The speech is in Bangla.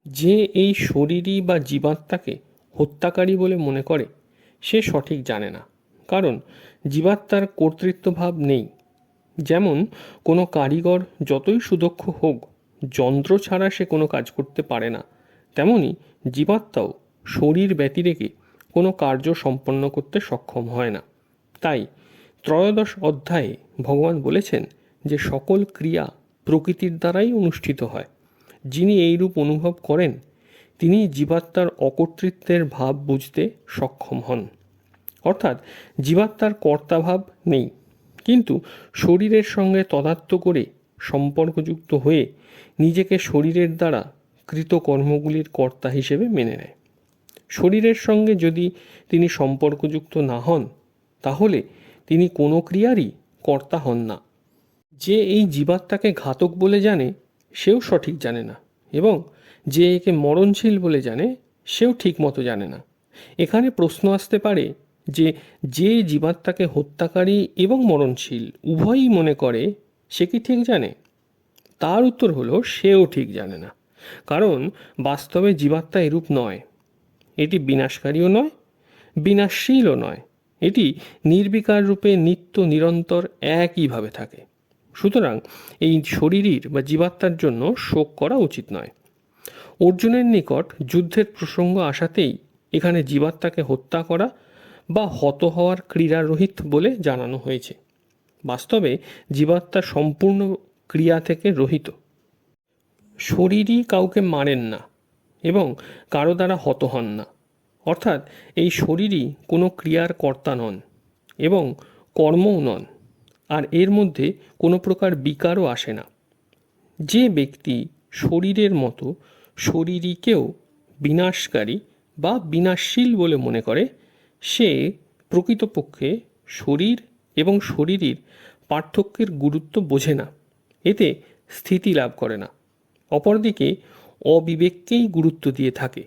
যে এই শরীরী বা জীবাত্মাকে হত্যাকারী বলে মনে করে সে সঠিক জানে না, কারণ জীবাত্মার কর্তৃত্বভাব নেই। যেমন কোনো কারিগর যতই সুদক্ষ হোক, যন্ত্র ছাড়া সে কোনো কাজ করতে পারে না, তেমনি জীবাত্মাও শরীর ব্যতি রেখে কোনো কার্য সম্পন্ন করতে সক্ষম হয় না। তাই ত্রয়োদশ অধ্যায়ে ভগবান বলেছেন যে সকল ক্রিয়া প্রকৃতির দ্বারাই অনুষ্ঠিত হয়। যিনি এইরূপ অনুভব করেন তিনি জীবাত্মার অকর্তৃত্বের ভাব বুঝতে সক্ষম হন। অর্থাৎ জীবাত্মার কর্তাভাব নেই, কিন্তু শরীরের সঙ্গে তদাত্ম করে সম্পর্কযুক্ত হয়ে নিজেকে শরীরের দ্বারা কৃত কর্মগুলির কর্তা হিসেবে মেনে নেয়। শরীরের সঙ্গে যদি তিনি সম্পর্কযুক্ত না হন, তাহলে তিনি কোনো ক্রিয়ারই কর্তা হন না। যে এই জীবাত্মাকে ঘাতক বলে জানে সেও সঠিক জানে না, এবং যে একে মরণশীল বলে জানে সেও ঠিক মতো জানে না। এখানে প্রশ্ন আসতে পারে যে যে জীবাত্মাকে হত্যাকারী এবং মরণশীল উভয়ই মনে করে সে কি ঠিক জানে? তার উত্তর হলো সেও ঠিক জানে না, কারণ বাস্তবে জীবাত্মা এরূপ নয়। এটি বিনাশকারীও নয়, বিনাশশীলও নয়। এটি নির্বিকার রূপে নিত্য নিরন্তর একইভাবে থাকে। সুতরাং এই শরীরীর বা জীবাত্মার জন্য শোক করা উচিত নয়। অর্জুনের নিকট যুদ্ধের প্রসঙ্গ আসাতেই এখানে জীবাত্মাকে হত্যা করা বা হত হওয়ার ক্রীড়ারহিত বলে জানানো হয়েছে। বাস্তবে জীবাত্মা সম্পূর্ণ ক্রিয়া থেকে রহিত। শরীরই কাউকে মারেন না এবং কারো দ্বারা হত হন না, অর্থাৎ এই শরীরই কোনো ক্রিয়ার কর্তা নন এবং কর্মও নন, আর এর মধ্যে কোনো প্রকার বিকারও আসে না। যে ব্যক্তি শরীরের মতো শরীরীকেও বিনাশকারী বা বিনাশশীল বলে মনে করে সে প্রকৃতপক্ষে শরীর এবং শরীরীর পার্থক্যের গুরুত্ব বোঝে না, এতে স্থিতি লাভ করে না। অপরদিকে অবিবেককেই গুরুত্ব দিয়ে থাকে।